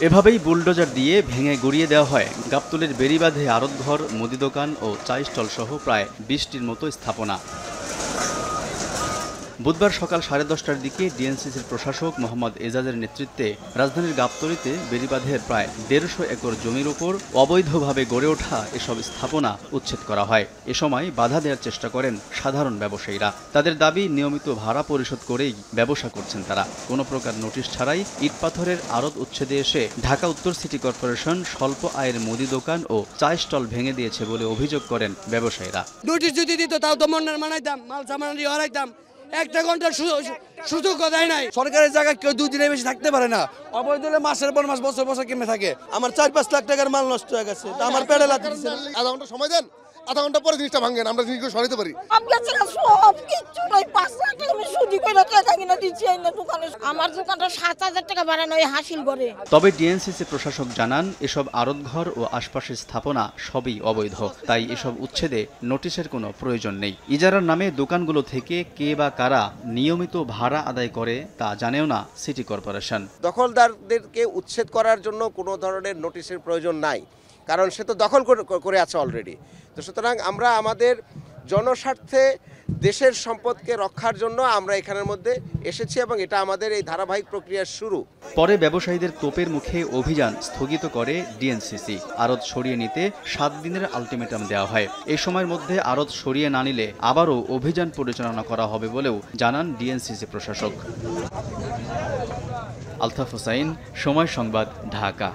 এভাবেই বুলডোজার দিয়ে ভেঙে গড়িয়ে দেওয়া হয় গাবতলীর বেড়িবাঁধে আড়তঘর, মুদি দোকান ও চা স্টল সহ প্রায় ২০টির মতো স্থাপনা। বুধবার সকাল 10:30টার দিকে ডিএনসিসির প্রশাসক মোহাম্মদ এজাজের নেতৃত্বে রাজধানীর গাবতলীতে বেড়িবাঁধের প্রায় ১৫০ একর জমির উপর অবৈধভাবে গড়ে ওঠা এসব স্থাপনা উচ্ছেদ করা হয়। এ সময় বাধা দেওয়ার চেষ্টা করেন সাধারণ ব্যবসায়ীরা। তাদের দাবি, নিয়মিত ভাড়া পরিশোধ করেই ব্যবসা করছেন তারা। কোনো প্রকার নোটিশ ছাড়াই ইটপাথরের আড়ত উচ্ছেদে এসে ঢাকা উত্তর সিটি কর্পোরেশন স্বল্প আয়ের মুদি দোকান ও চা স্টল ভেঙে দিয়েছে বলে অভিযোগ করেন ব্যবসায়ীরা। নোটিশ যদি দিত তাও তো মন্নার মানাইতাম, মাল সামানি হারাইতাম। একটা ঘন্টার সুযোগ দেয় নাই। সরকারের জায়গায় কেউ 2 দিনের বেশি থাকতে পারে না। অবৈধ হলে মাসের পর মাস, বছর বছর কেমনে থাকে। আমার 4-5 লাখ টাকার মাল নষ্ট হয়ে গেছে। তা আমার পেটে লাথি দিছে। আধা ঘন্টা সময় দেন, আধা ঘন্টা পরে জিনিসটা ভাঙেন, আমরা জিনিসগুলো সরাইতে পারি। আমার দোকানটা 7,000 টাকা বাড়ানো হয় হাসিল করে। তবে ডিএনসিসি প্রশাসক জানান, এসব আড়তঘর ও আশপাশের স্থাপনা সবই অবৈধ। তাই এসব উচ্ছেদে নোটিশের কোনো প্রয়োজন নেই। ইজারার নামে দোকানগুলো থেকে কে বা কারা নিয়মিত ভাড়া আদায় করে তা জানেও না সিটি কর্পোরেশন। দখলদারদেরকে উচ্ছেদ করার জন্য কোনো ধরনের নোটিশের প্রয়োজন নাই, কারণ সে তো দখল করে আছে অলরেডি। তো সুতরাং আমরা আমাদের জনস্বার্থে দেশের সম্পদকে রক্ষার জন্য আমরা এখানের মধ্যে এসেছি এবং এটা আমাদের এই ধারাবাহিক প্রক্রিয়ার শুরু। পরে ব্যবসায়ীদের তোপের মুখে অভিযান স্থগিত করে ডিএনসিসি। আড়ত সরিয়ে নিতে 7 দিনের আলটিমেটাম দেওয়া হয়। এই সময়ের মধ্যে আড়ত সরিয়ে না নিলে আবারও অভিযান পরিচালনা করা হবে বলেও জানান ডিএনসিসি প্রশাসক। আলতাফ হোসাইন, সময় সংবাদ, ঢাকা।